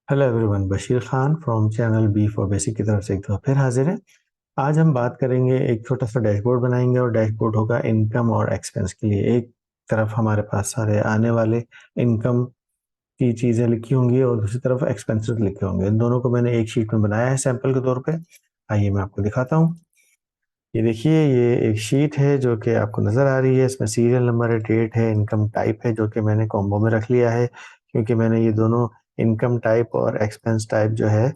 Hello everyone, Bashir Khan from channel B for basic की तरफ से एक दफ़ा फिर हाजिर है। आज हम बात करेंगे, एक छोटा सा डैशबोर्ड बनाएंगे और डैशबोर्ड होगा इनकम और एक्सपेंस के लिए। एक तरफ हमारे पास सारे आने वाले इनकम की चीज़ें लिखी होंगी और दूसरी तरफ एक्सपेंसेस लिखे होंगे। इन दोनों को मैंने एक शीट में बनाया है सैंपल के तौर पे। आइए मैं आपको दिखाता हूँ। ये देखिए, ये एक शीट है जो कि आपको नज़र आ रही है। इसमें सीरियल नंबर है, डेट है, इनकम टाइप है, जो कि मैंने कॉम्बो में रख लिया है क्योंकि मैंने ये दोनों इनकम टाइप और एक्सपेंस टाइप जो है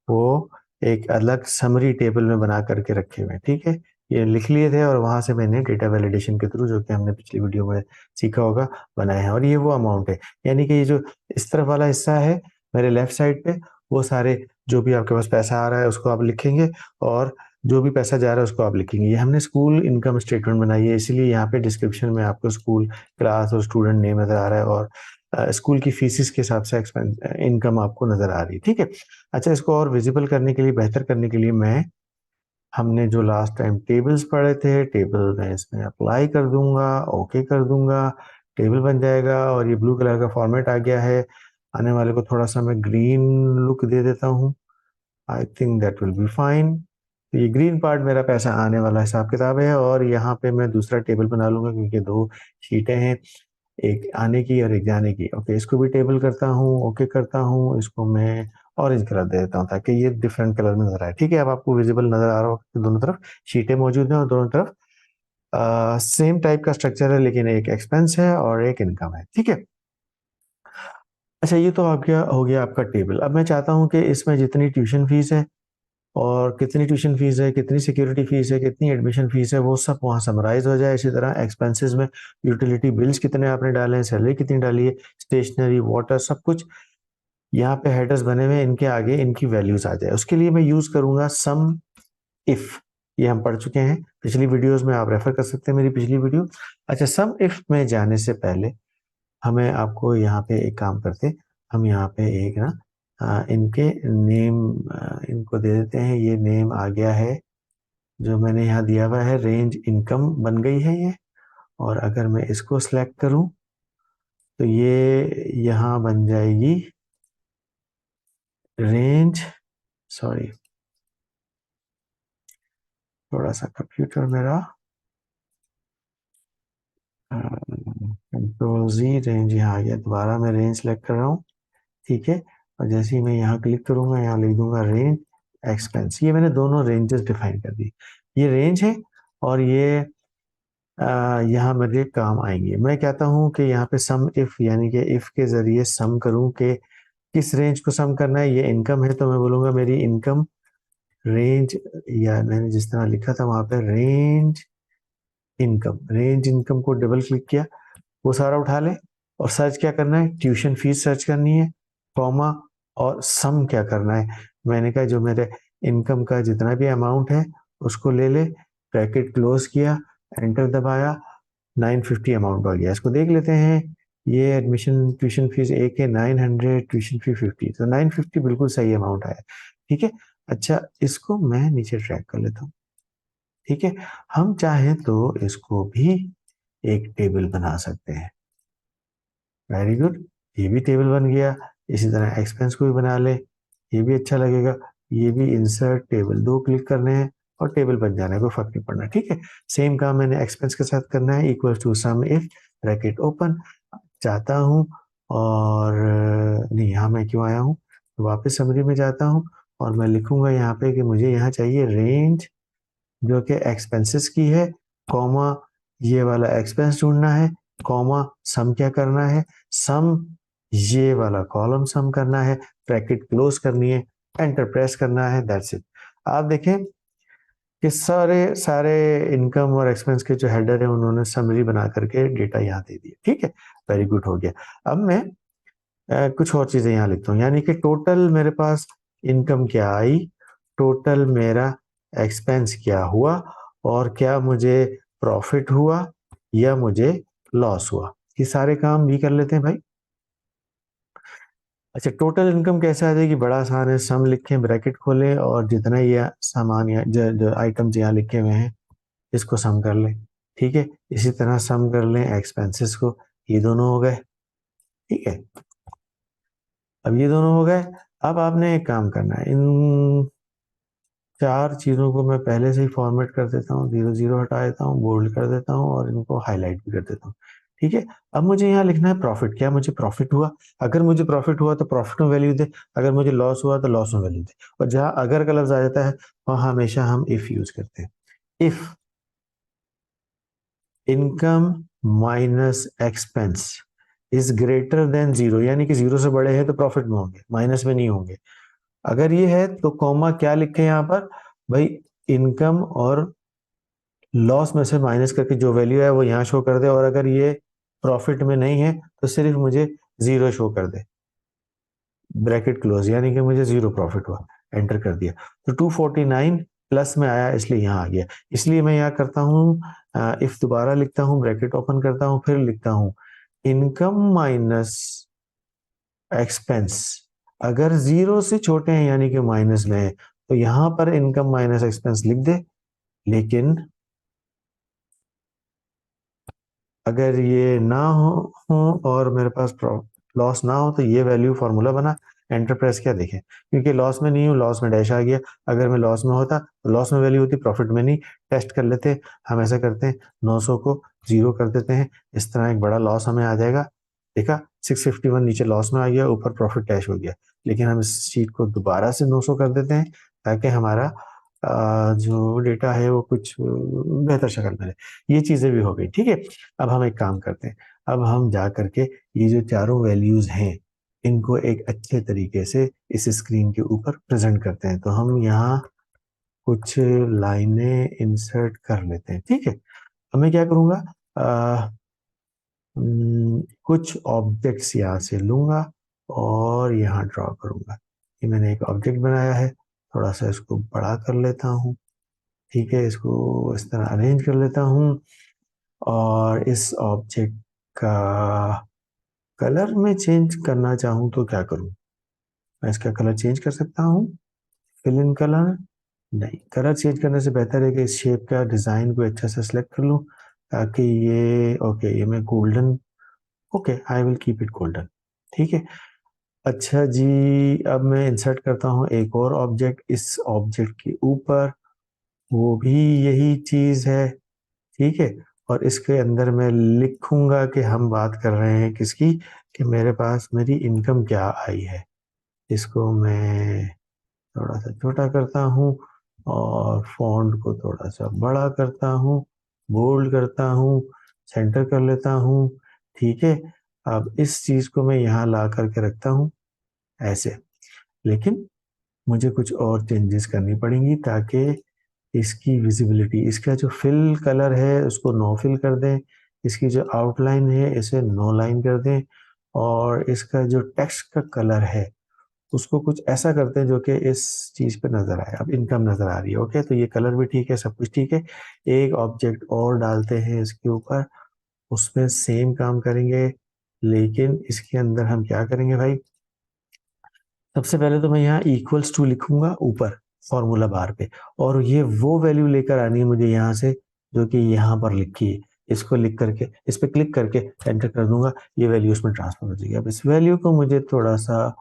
वो एक अलग समरी टेबल में बना करके रखे हुए हैं। ठीक है, ये लिख लिए थे और वहां से मैंने डेटा वैलिडेशन के थ्रू, जो कि हमने पिछली वीडियो में सीखा होगा, बनाए हैं। और ये वो अमाउंट है, यानी कि ये जो इस तरफ वाला हिस्सा है मेरे लेफ्ट साइड पे, वो सारे जो भी आपके पास पैसा आ रहा है उसको आप लिखेंगे और जो भी पैसा जा रहा है उसको आप लिखेंगे। ये हमने स्कूल इनकम स्टेटमेंट बनाई है, इसीलिए यहाँ पे डिस्क्रिप्शन में आपको स्कूल, क्लास और स्टूडेंट नेम नजर आ रहा है और स्कूल की फीसिस के हिसाब से एक्सपेंस इनकम आपको नजर आ रही है। ठीक है। अच्छा, इसको और विजिबल करने के लिए, बेहतर करने के लिए, मैं हमने जो लास्ट टाइम टेबल्स पढ़े थे, टेबल में इसमें अप्लाई कर दूंगा, ओके कर दूंगा, टेबल बन जाएगा और ये ब्लू कलर का फॉर्मेट आ गया है। आने वाले को थोड़ा सा मैं ग्रीन लुक दे देता हूँ। I think that will be fine. तो ये ग्रीन पार्ट मेरा पैसा आने वाला हिसाब किताब है और यहाँ पे मैं दूसरा टेबल बना लूंगा क्योंकि दो शीटें हैं, एक आने की और एक जाने की। ओके, इसको भी टेबल करता हूँ, ओके करता हूँ। इसको मैं ऑरेंज कलर दे देता हूँ ताकि ये डिफरेंट कलर में नजर आए। ठीक है, अब आपको विजिबल नजर आ रहा होगा कि दोनों तरफ शीटें मौजूद हैं और दोनों तरफ सेम टाइप का स्ट्रक्चर है, लेकिन एक एक्सपेंस है और एक इनकम है। ठीक है। अच्छा, ये तो आपका हो गया आपका टेबल। अब मैं चाहता हूँ कि इसमें जितनी ट्यूशन फीस है और कितनी ट्यूशन फीस है, कितनी सिक्योरिटी फीस है, कितनी एडमिशन फीस है, वो सब वहाँ समराइज हो जाए। इसी तरह एक्सपेंसेस में यूटिलिटी बिल्स कितने आपने डाले हैं, सैलरी कितनी डाली है, स्टेशनरी, वाटर, सब कुछ यहाँ पे हेडर्स बने हुए हैं, इनके आगे इनकी वैल्यूज आ जाए। उसके लिए मैं यूज करूंगा सम इफ। ये हम पढ़ चुके हैं पिछली वीडियोस में, आप रेफर कर सकते हैं मेरी पिछली वीडियो। अच्छा, सम इफ में जाने से पहले हमें आपको यहाँ पे एक काम करते, हम यहाँ पे एक ना इनके नेम इनको दे देते हैं। ये नेम आ गया है जो मैंने यहाँ दिया हुआ है, रेंज इनकम बन गई है ये। और अगर मैं इसको सिलेक्ट करूं तो ये यहाँ बन जाएगी रेंज। सॉरी, थोड़ा सा कंप्यूटर मेरा, कंट्रोल जी, रेंज यहाँ आ गया। दोबारा मैं रेंज सेलेक्ट कर रहा हूँ। ठीक है, और जैसे ही मैं यहाँ क्लिक करूंगा, यहाँ लिख दूंगा रेंज एक्सपेंस। ये मैंने दोनों रेंजेस डिफाइन कर दी। ये रेंज है और ये यहाँ मेरे काम आएंगे। मैं कहता हूँ कि यहाँ पे सम इफ, यानी कि इफ के जरिए सम करूँ कि किस रेंज को सम करना है। ये इनकम है तो मैं बोलूंगा मेरी इनकम रेंज, या मैंने जिस तरह लिखा था वहां पे रेंज इनकम, रेंज इनकम को डबल क्लिक किया, वो सारा उठा ले। और सर्च क्या करना है, ट्यूशन फीस सर्च करनी है, कॉमा, और सम क्या करना है। मैंने कहा जो मेरे इनकम का जितना भी अमाउंट है उसको ले ले, ब्रैकेट क्लोज किया, एंटर दबाया, 950 अमाउंट आ गया। इसको देख लेते हैं। ये एडमिशन ट्यूशन फीस एक है 900, ट्यूशन फी 50, तो 950 बिल्कुल सही अमाउंट आया। ठीक है। अच्छा, इसको मैं नीचे ट्रैक कर लेता हूँ। ठीक है, हम चाहें तो इसको भी एक टेबल बना सकते हैं। वेरी गुड, ये भी टेबल बन गया। इसी तरह एक्सपेंस को भी बना ले, ये भी अच्छा लगेगा। ये भी इंसर्ट टेबल, दो क्लिक करने हैं और टेबल बन जाना है, कोई फर्क नहीं पड़ना। ठीक है, सेम काम मैंने एक्सपेंस के साथ करना है। Equal to sum if, bracket open, चाहता हूँ और नहीं, यहाँ मैं क्यों आया हूँ, तो वापस समरी में जाता हूँ और मैं लिखूंगा यहाँ पे कि मुझे यहाँ चाहिए रेंज जो कि एक्सपेंसेस की है, कॉमा, ये वाला एक्सपेंस ढूंढना है, कॉमा, सम क्या करना है, सम, ये वाला कॉलम सम करना है, ब्रैकेट क्लोज करनी है, एंटर प्रेस करना है, दैट्स इट। आप देखें कि सारे सारे इनकम और एक्सपेंस के जो हेडर है उन्होंने समरी बना करके डेटा यहाँ दे दिया। ठीक है, वेरी गुड, हो गया। अब मैं कुछ और चीजें यहाँ लिखता हूँ, यानी कि टोटल मेरे पास इनकम क्या आई, टोटल मेरा एक्सपेंस क्या हुआ, और क्या मुझे प्रॉफिट हुआ या मुझे लॉस हुआ। ये सारे काम भी कर लेते हैं भाई। अच्छा, टोटल इनकम कैसे आ जाएगी, बड़ा आसान है। सम लिखें, ब्रैकेट खोलें और जितना ये सामान या जो आइटम्स यहाँ लिखे हुए हैं इसको सम कर लें। ठीक है, इसी तरह सम कर लें एक्सपेंसेस को। ये दोनों हो गए। ठीक है, अब ये दोनों हो गए। अब आपने एक काम करना है, इन चार चीज़ों को मैं पहले से ही फॉर्मेट कर देता हूँ, 0 0 हटा देता हूँ, बोल्ड कर देता हूँ और इनको हाईलाइट भी कर देता हूँ। ठीक है, अब मुझे यहाँ लिखना है प्रॉफिट। क्या मुझे प्रॉफिट हुआ? अगर मुझे प्रॉफिट हुआ तो प्रॉफिट में वैल्यू दे, अगर मुझे लॉस हुआ तो लॉस में वैल्यू दे। और जहाँ अगर का लफ्ज आ जाता है वहाँ हमेशा हम इफ यूज करते हैं। If income minus expense is greater than zero, यानी कि जीरो से बड़े हैं तो प्रॉफिट में होंगे, माइनस में नहीं होंगे। अगर ये है तो कॉमा क्या लिखे यहाँ पर भाई, इनकम और लॉस में से माइनस करके जो वैल्यू है वो यहाँ शो कर दे, और अगर ये प्रॉफिट में नहीं है तो सिर्फ मुझे जीरो शो कर दे, ब्रैकेट क्लोज, यानी कि मुझे जीरो प्रॉफिट हुआ। एंटर कर दिया तो 249 प्लस में आया, इसलिए यहाँ आ गया। इसलिए मैं यहाँ करता हूँ इफ, दोबारा लिखता हूँ, ब्रैकेट ओपन करता हूँ, फिर लिखता हूँ इनकम माइनस एक्सपेंस। अगर जीरो से छोटे हैं यानी कि माइनस में है तो यहाँ पर इनकम माइनस एक्सपेंस लिख दे, लेकिन अगर ये ना हो और मेरे पास लॉस ना हो तो ये वैल्यू फॉर्मूला बना, एंटर प्रेस किया, देखें क्योंकि लॉस में नहीं हूँ, लॉस में डैश आ गया। अगर मैं लॉस में होता तो लॉस में वैल्यू होती, प्रॉफिट में नहीं। टेस्ट कर लेते, हम ऐसा करते हैं 900 को जीरो कर देते हैं, इस तरह एक बड़ा लॉस हमें आ जाएगा। देखा 651 नीचे लॉस में आ गया, ऊपर प्रॉफिट डैश हो गया। लेकिन हम इस शीट को दोबारा से 900 कर देते हैं ताकि हमारा जो डेटा है वो कुछ बेहतर शक्ल में रहे। ये चीजें भी हो गई, ठीक है। अब हम एक काम करते हैं, अब हम जा करके ये जो चारों वैल्यूज हैं इनको एक अच्छे तरीके से इस स्क्रीन के ऊपर प्रेजेंट करते हैं। तो हम यहाँ कुछ लाइनें इंसर्ट कर लेते हैं, ठीक है। अब मैं क्या करूँगा, कुछ ऑब्जेक्ट्स यहाँ से लूंगा और यहाँ ड्रॉ करूंगा। ये मैंने एक ऑब्जेक्ट बनाया है, थोड़ा सा इसको बड़ा कर लेता हूँ, ठीक है, इसको इस तरह अरेंज कर लेता हूँ। और इस ऑब्जेक्ट का कलर में चेंज करना चाहूँ तो क्या करूँ? मैं इसका कलर चेंज कर सकता हूँ, फिल इन कलर। नहीं, कलर चेंज करने से बेहतर है कि इस शेप का डिज़ाइन को अच्छा से सिलेक्ट कर लूँ ताकि ये, ओके, ये मैं golden, okay, I will keep it golden, ठीक है। अच्छा जी, अब मैं इंसर्ट करता हूँ एक और ऑब्जेक्ट इस ऑब्जेक्ट के ऊपर, वो भी यही चीज़ है, ठीक है। और इसके अंदर मैं लिखूंगा कि हम बात कर रहे हैं किसकी, कि मेरे पास मेरी इनकम क्या आई है। इसको मैं थोड़ा सा छोटा करता हूँ और फॉन्ट को थोड़ा सा बड़ा करता हूँ, बोल्ड करता हूँ, सेंटर कर लेता हूँ, ठीक है। अब इस चीज़ को मैं यहाँ ला करके रखता हूँ ऐसे, लेकिन मुझे कुछ और चेंजेस करनी पड़ेंगी ताकि इसकी विजिबिलिटी, इसका जो फिल कलर है उसको नो फिल कर दें, इसकी जो आउटलाइन है इसे नो लाइन कर दें, और इसका जो टेक्स्ट का कलर है उसको कुछ ऐसा करते हैं जो कि इस चीज पे नजर आए। अब इनकम नजर आ रही है, ओके, तो ये कलर भी ठीक है, सब कुछ ठीक है। एक ऑब्जेक्ट और डालते हैं इसके ऊपर, उसमें सेम काम करेंगे, लेकिन इसके अंदर हम क्या करेंगे भाई, सबसे पहले तो मैं यहाँ इक्वल्स टू लिखूंगा ऊपर फॉर्मूला बार पे, और ये वो वैल्यू लेकर आनी है मुझे यहाँ से जो कि यहाँ पर लिखी है। इसको लिख करके इस पे क्लिक करके एंटर कर दूंगा, ये वैल्यू उसमें ट्रांसफर हो जाएगी। अब इस वैल्यू को मुझे थोड़ा सा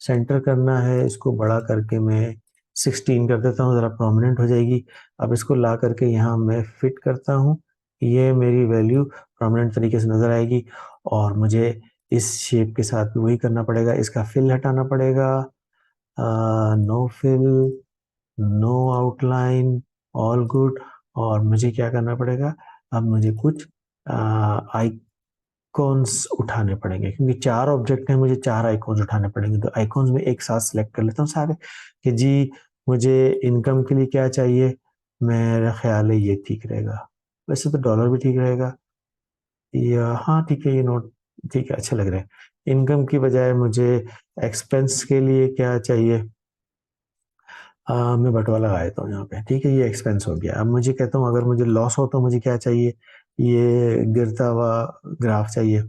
सेंटर करना है, इसको बड़ा करके मैं 16 कर देता हूँ, ज़रा प्रोमिनेंट हो जाएगी। अब इसको ला करके यहाँ मैं फिट करता हूँ, ये मेरी वैल्यू प्रोमिनेंट तरीके से नज़र आएगी। और मुझे इस शेप के साथ भी वही करना पड़ेगा, इसका फिल हटाना पड़ेगा, no fill, no outline, all good. और मुझे क्या करना पड़ेगा, अब मुझे कुछ आइकॉन्स उठाने पड़ेंगे, क्योंकि चार ऑब्जेक्ट हैं, मुझे चार आइकॉन्स उठाने पड़ेंगे। तो आइकॉन्स में एक साथ सेलेक्ट कर लेता हूँ सारे, कि जी मुझे इनकम के लिए क्या चाहिए। मेरा ख्याल है ये ठीक रहेगा, वैसे तो डॉलर भी ठीक रहेगा, या हाँ ठीक है, ये नोट ठीक है, अच्छे लग रहे हैं। इनकम की बजाय मुझे एक्सपेंस के लिए क्या चाहिए, मैं बटवा लगा देता हूँ यहाँ पे, ठीक है, ये एक्सपेंस हो गया। अब मुझे कहता हूँ अगर मुझे लॉस हो तो मुझे क्या चाहिए, ये गिरता हुआ ग्राफ चाहिए,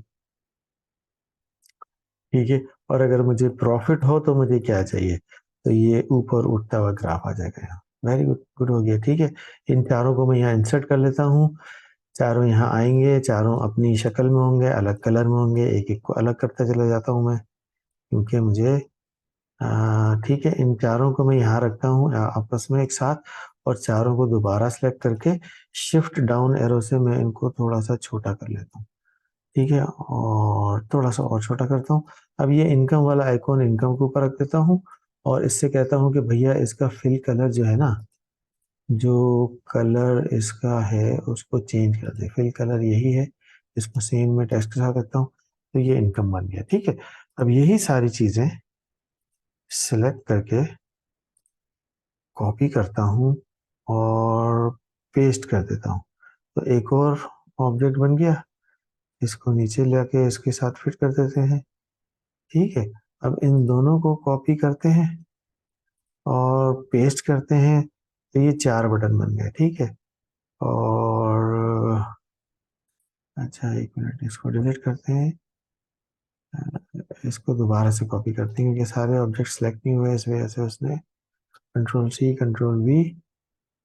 ठीक है। और अगर मुझे प्रॉफिट हो तो मुझे क्या चाहिए, तो ये ऊपर उठता हुआ ग्राफ आ जाएगा यहाँ। वेरी गुड, गुड हो गया, ठीक है। इन चारों को मैं यहाँ इंसर्ट कर लेता हूँ, चारों यहाँ आएंगे, चारों अपनी शक्ल में होंगे, अलग कलर में होंगे, एक एक को अलग करता चला जाता हूँ मैं, क्योंकि मुझे ठीक है, इन चारों को मैं यहाँ रखता हूँ आपस में एक साथ, और चारों को दोबारा सेलेक्ट करके शिफ्ट डाउन एरो से मैं इनको थोड़ा सा छोटा कर लेता हूँ। ठीक है, और थोड़ा सा और छोटा करता हूँ। अब ये इनकम वाला आइकॉन इनकम के ऊपर रख देता हूँ, और इससे कहता हूँ कि भैया इसका फिल कलर जो है ना, जो कलर इसका है उसको चेंज कर दे। फिल कलर यही है, इसको सेम में टेक्स्ट के साथ रखता हूँ, तो ये इनकम बन गया। ठीक है, अब यही सारी चीजें सिलेक्ट करके कॉपी करता हूँ और पेस्ट कर देता हूँ, तो एक और ऑब्जेक्ट बन गया। इसको नीचे लाके इसके साथ फिट कर देते हैं। ठीक है, अब इन दोनों को कॉपी करते हैं और पेस्ट करते हैं, तो ये 4 बटन बन गए। ठीक है, और अच्छा एक मिनट, इसको डिलीट करते हैं, इसको दोबारा से कॉपी करते हैं क्योंकि सारे ऑब्जेक्ट सेलेक्ट नहीं हुए, इस वजह से उसने कंट्रोल सी कंट्रोल वी,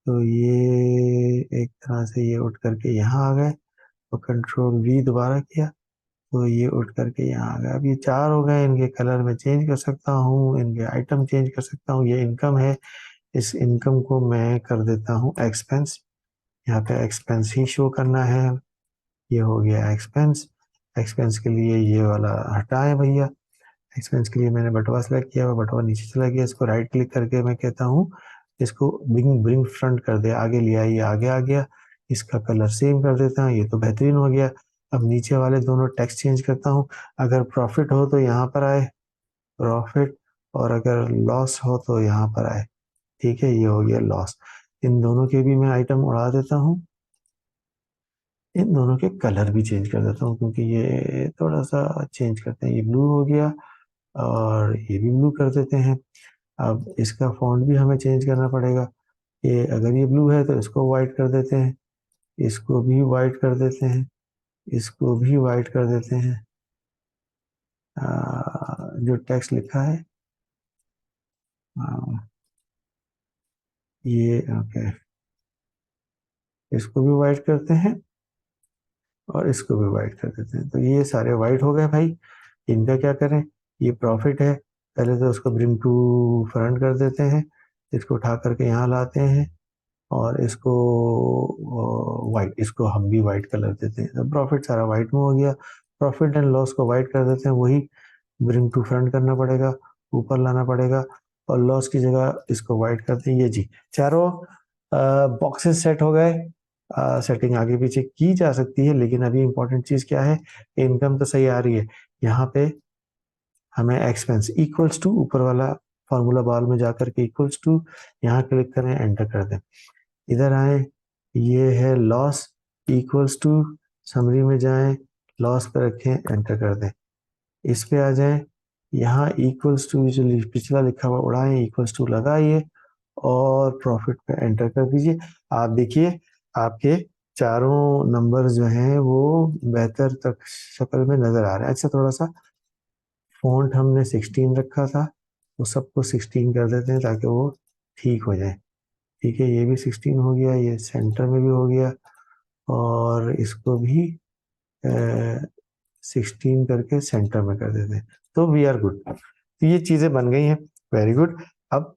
तो ये एक तरह से ये उठ करके यहाँ आ गए, और कंट्रोल वी दोबारा किया तो ये उठ करके यहाँ आ गया। अब ये 4 हो गए, इनके कलर में चेंज कर सकता हूँ, इनके आइटम चेंज कर सकता हूँ। ये इनकम है, इस इनकम को मैं कर देता हूँ एक्सपेंस। यहाँ पे एक्सपेंस ही शो करना है। ये हो गया एक्सपेंस। एक्सपेंस के लिए ये वाला हटाए भैया। एक्सपेंस के लिए मैंने बटवा सेलेक्ट किया, हुआ बटवा नीचे चला गया। इसको राइट क्लिक करके मैं कहता हूँ इसको ब्रिंग ब्रिंग फ्रंट कर दे, आगे लिया, ये आगे आ गया। इसका कलर सेम कर देता हूँ, ये तो बेहतरीन हो गया। अब नीचे वाले दोनों टेक्स्ट चेंज करता हूँ। अगर प्रॉफिट हो तो यहाँ पर आए प्रॉफिट, और अगर लॉस हो तो यहाँ पर आए। ठीक है, ये हो गया लॉस। इन दोनों के भी मैं आइटम उड़ा देता हूँ। इन दोनों के कलर भी चेंज कर देता हूँ क्योंकि ये थोड़ा सा चेंज करते हैं। ये ब्लू हो गया और ये भी ब्लू कर देते हैं। अब इसका फॉन्ट भी हमें चेंज करना पड़ेगा। ये अगर ये ब्लू है तो इसको वाइट कर देते हैं, इसको भी वाइट कर देते हैं, इसको भी वाइट कर देते हैं। जो टेक्स्ट लिखा है आ, ये ओके, इसको भी वाइट करते हैं और इसको भी वाइट कर देते हैं, तो ये सारे वाइट हो गए भाई। इनका क्या करें, ये प्रॉफिट है, पहले तो उसको ब्रिंग टू फ्रंट कर देते हैं, इसको उठा करके यहाँ लाते हैं और इसको वाइट, इसको हम भी वाइट कलर देते हैं, तो प्रॉफिट सारा वाइट में हो गया। प्रॉफिट एंड लॉस को वाइट कर देते हैं, वही ब्रिंग टू फ्रंट करना पड़ेगा, ऊपर लाना पड़ेगा, और लॉस की जगह इसको वाइट करते हैं। ये जी चारों बॉक्सेस सेट हो गए। सेटिंग आगे पीछे की जा सकती है, लेकिन अभी इंपॉर्टेंट चीज क्या है, इनकम तो सही आ रही है। यहाँ पे हमें एक्सपेंस इक्वल्स टू, ऊपर वाला फॉर्मूला बार में जाकर के इक्वल्स टू, यहाँ क्लिक करें, एंटर कर दें। इधर आए, ये है लॉस, इक्वल्स टू, समरी में जाएं, लॉस पे रखें, एंटर कर दें। इस पे आ जाएं, यहाँ इक्वल्स टू जो पिछला लिखा हुआ उड़ाएं, इक्वल्स टू लगाइए और प्रॉफिट पे एंटर कर दीजिए। आप देखिए आपके चारों नंबर जो हैं वो बेहतर तक शक्ल में नजर आ रहे हैं। अच्छा, थोड़ा सा फॉन्ट हमने 16 रखा था, तो सबको 16 कर देते हैं ताकि वो ठीक हो जाए। ठीक है, ये भी 16 हो गया, ये सेंटर में भी हो गया, और इसको भी 16 करके सेंटर में कर देते हैं, तो वी आर गुड। तो ये चीजें बन गई हैं, वेरी गुड। अब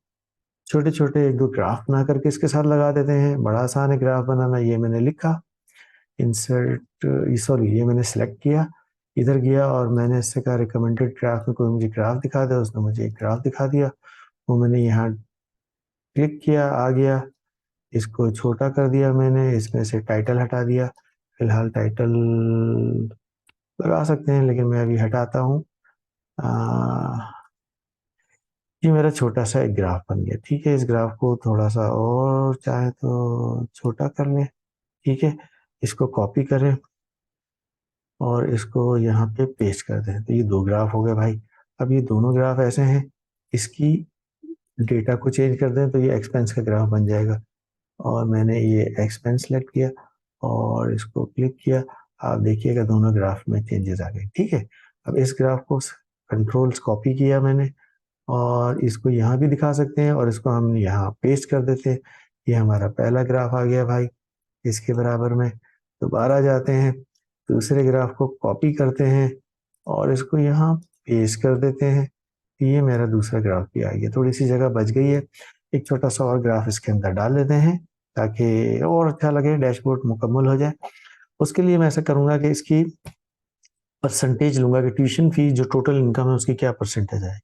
छोटे छोटे एक दो ग्राफ बना करके इसके साथ लगा देते हैं। बड़ा आसान है ग्राफ बनाना। ये मैंने लिखा इंसर्ट, सॉरी ये मैंने सेलेक्ट किया, इधर गया और मैंने इससे कहा रिकमेंडेड ग्राफ में कोई मुझे ग्राफ दिखा दे। उसने मुझे एक ग्राफ दिखा दिया, वो मैंने यहाँ क्लिक किया, आ गया। इसको छोटा कर दिया मैंने, इसमें से टाइटल हटा दिया। फिलहाल टाइटल लगा सकते हैं, लेकिन मैं अभी हटाता हूँ। ये मेरा छोटा सा एक ग्राफ बन गया। ठीक है, इस ग्राफ को थोड़ा सा और चाहे तो छोटा कर लें। ठीक है, इसको कॉपी करें और इसको यहाँ पे पेस्ट कर दें, तो ये 2 ग्राफ हो गए भाई। अब ये दोनों ग्राफ ऐसे हैं, इसकी डेटा को चेंज कर दें तो ये एक्सपेंस का ग्राफ बन जाएगा। और मैंने ये एक्सपेंस सेलेक्ट किया और इसको क्लिक किया। आप देखिएगा दोनों ग्राफ में चेंजेस आ गए। ठीक है, अब इस ग्राफ को कंट्रोल्स कॉपी किया मैंने, और इसको यहाँ भी दिखा सकते हैं, और इसको हम यहाँ पेस्ट कर देते हैं। ये हमारा पहला ग्राफ आ गया भाई, इसके बराबर में। दोबारा जाते हैं, दूसरे ग्राफ को कॉपी करते हैं और इसको यहाँ पेस्ट कर देते हैं। ये मेरा दूसरा ग्राफ भी आ गया, थोड़ी सी जगह बच गई है। एक छोटा सा और ग्राफ इसके अंदर डाल लेते हैं ताकि और अच्छा लगे, डैशबोर्ड मुकम्मल हो जाए। उसके लिए मैं ऐसा करूंगा कि इसकी परसेंटेज लूंगा कि ट्यूशन फीस जो टोटल इनकम है उसकी क्या परसेंटेज है।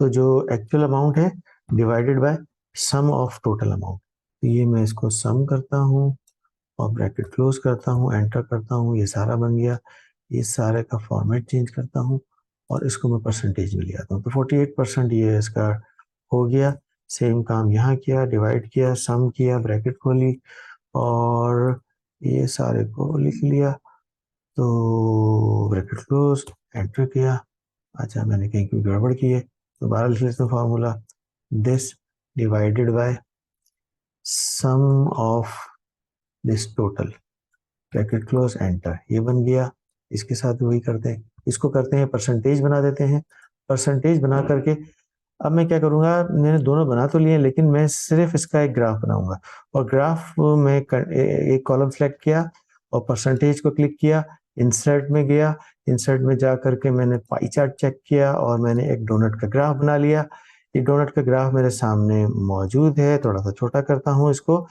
तो जो एक्चुअल अमाउंट है divided by sum of total amount. तो ये मैं इसको सम करता हूँ और ब्रैकेट क्लोज करता हूँ, एंटर करता हूँ, ये सारा बन गया। ये सारे का फॉर्मेट चेंज करता हूँ और इसको मैं परसेंटेज में ले आता हूँ। तो 48% ये इसका हो गया। सेम काम यहाँ किया, डिवाइड किया, सम किया, ब्रैकेट खोली और ये सारे को लिख लिया। तो ब्रैकेट क्लोज, एंटर किया। अच्छा, मैंने कहीं कोई गड़बड़ की है, दोबारा लिख लेते हैं formula. This divided by sum of this total, bracket close, enter, ये बन गया। इसके साथ वही करते हैं, इसको करते हैं परसेंटेज बना देते हैं। परसेंटेज बना करके अब मैं क्या करूंगा, मैंने दोनों बना तो लिए लेकिन मैं सिर्फ इसका एक ग्राफ बनाऊंगा। और ग्राफ में एक कॉलम सेलेक्ट किया और परसेंटेज को क्लिक किया, इंसर्ट में गया। इंसर्ट में जा करके मैंने पाई चार्ट चेक किया और मैंने एक डोनट का ग्राफ बना लिया। ये डोनट का ग्राफ मेरे सामने मौजूद है। थोड़ा सा छोटा करता हूँ इसको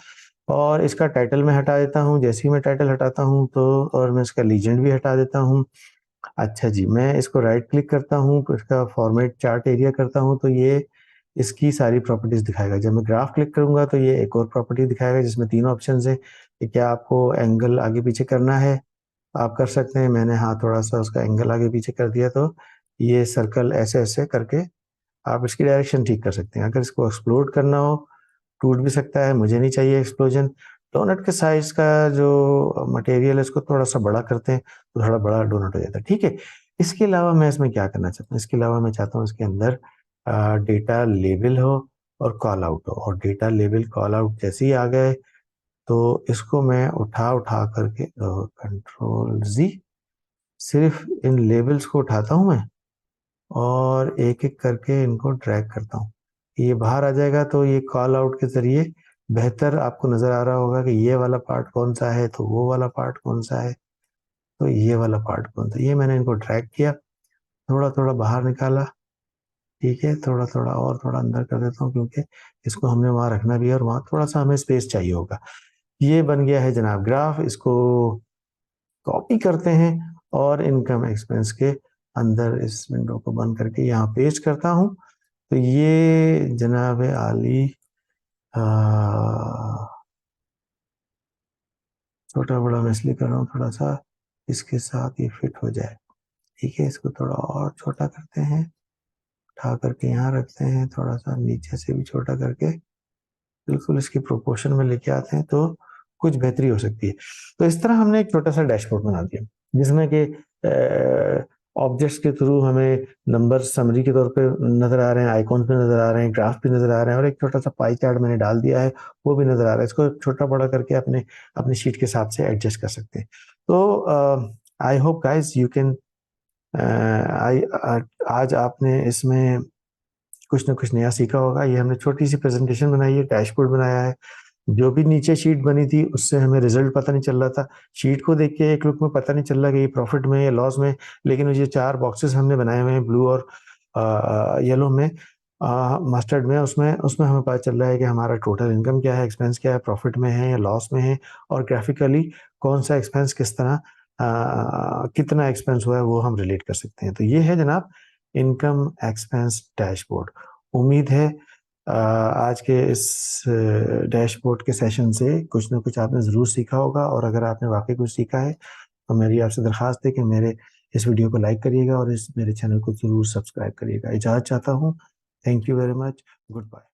और इसका टाइटल में हटा देता हूँ। जैसे ही मैं टाइटल हटाता हूँ तो और मैं इसका लीजेंड भी हटा देता हूँ। अच्छा जी, मैं इसको राइट क्लिक करता हूँ, इसका फॉर्मेट चार्ट एरिया करता हूँ तो ये इसकी सारी प्रॉपर्टीज दिखाएगा। जब मैं ग्राफ क्लिक करूंगा तो ये एक और प्रॉपर्टी दिखाएगा जिसमें तीन ऑप्शन है कि क्या आपको एंगल आगे पीछे करना है, आप कर सकते हैं। मैंने हाँ थोड़ा सा उसका एंगल आगे पीछे कर दिया तो ये सर्कल ऐसे ऐसे करके आप इसकी डायरेक्शन ठीक कर सकते हैं। अगर इसको एक्सप्लोड करना हो टूट भी सकता है, मुझे नहीं चाहिए एक्सप्लोजन। डोनट के साइज का जो मटेरियल है उसको थोड़ा सा बड़ा करते हैं तो थोड़ा बड़ा डोनट हो जाता है, ठीक है। इसके अलावा मैं इसमें क्या करना चाहता हूँ, इसके अलावा मैं चाहता हूँ इसके अंदर डेटा लेबल हो और कॉल आउट हो। और डेटा लेबल कॉल आउट जैसे ही आ गए तो इसको मैं उठा उठा करके कंट्रोल जी, सिर्फ इन लेबल्स को उठाता हूँ मैं और एक एक करके इनको ड्रैग करता हूँ। ये बाहर आ जाएगा तो ये कॉल आउट के जरिए बेहतर आपको नजर आ रहा होगा कि ये वाला पार्ट कौन सा है तो वो वाला पार्ट कौन सा है तो ये वाला पार्ट कौन सा। ये मैंने इनको ड्रैग किया, थोड़ा थोड़ा बाहर निकाला, ठीक है। थोड़ा थोड़ा और थोड़ा अंदर कर देता हूँ क्योंकि इसको हमने वहां रखना भी है और वहां थोड़ा सा हमें स्पेस चाहिए होगा। ये बन गया है जनाब ग्राफ। इसको कॉपी करते हैं और इनकम एक्सपेंस के अंदर इस विंडो को बंद करके यहाँ पेस्ट करता हूँ। तो ये जनाब आली छोटा बड़ा मैं इसलिए कर रहा हूँ थोड़ा सा इसके साथ ये फिट हो जाए, ठीक है। इसको थोड़ा और छोटा करते हैं, उठा करके यहाँ रखते हैं, थोड़ा सा नीचे से भी छोटा करके बिल्कुल इसकी प्रोपोर्शन में लेके आते हैं तो कुछ बेहतरी हो सकती है। तो इस तरह हमने एक छोटा सा डैशबोर्ड बना दिया जिसमें कि ऑब्जेक्ट्स के थ्रू हमें नंबर समरी के तौर पे नजर आ रहे हैं, आइकॉन पे नजर आ रहे हैं, ग्राफ भी नजर आ रहे हैं और एक छोटा सा पाई चार्ट मैंने डाल दिया है वो भी नजर आ रहा है। इसको छोटा बड़ा करके अपने अपनी शीट के हिसाब से एडजस्ट कर सकते हैं। तो I hope guys you can I आज आपने इसमें कुछ ना कुछ नया सीखा होगा। ये हमने छोटी सी प्रेजेंटेशन बनाई है, डैशबोर्ड बनाया है। जो भी नीचे शीट बनी थी उससे हमें रिजल्ट पता नहीं चल रहा था। शीट को देख के एक लुक में पता नहीं चल रहा कि ये प्रॉफिट में या लॉस में, लेकिन ये चार बॉक्सेस हमने बनाए हुए हैं ब्लू और येलो में, मस्टर्ड में, उसमें उसमें हमें पता चल रहा है कि हमारा टोटल इनकम क्या है, एक्सपेंस क्या है, प्रॉफिट में है या लॉस में है और ग्राफिकली कौन सा एक्सपेंस किस तरह कितना एक्सपेंस हुआ है वो हम रिलेट कर सकते हैं। तो ये है जनाब इनकम एक्सपेंस डैशबोर्ड। उम्मीद है आज के इस डैशबोर्ड के सेशन से कुछ ना कुछ आपने ज़रूर सीखा होगा और अगर आपने वाकई कुछ सीखा है तो मेरी आपसे दरख्वास्त है कि मेरे इस वीडियो को लाइक करिएगा और इस मेरे चैनल को ज़रूर सब्सक्राइब करिएगा। इजाज़त चाहता हूँ। Thank you very much. Good bye.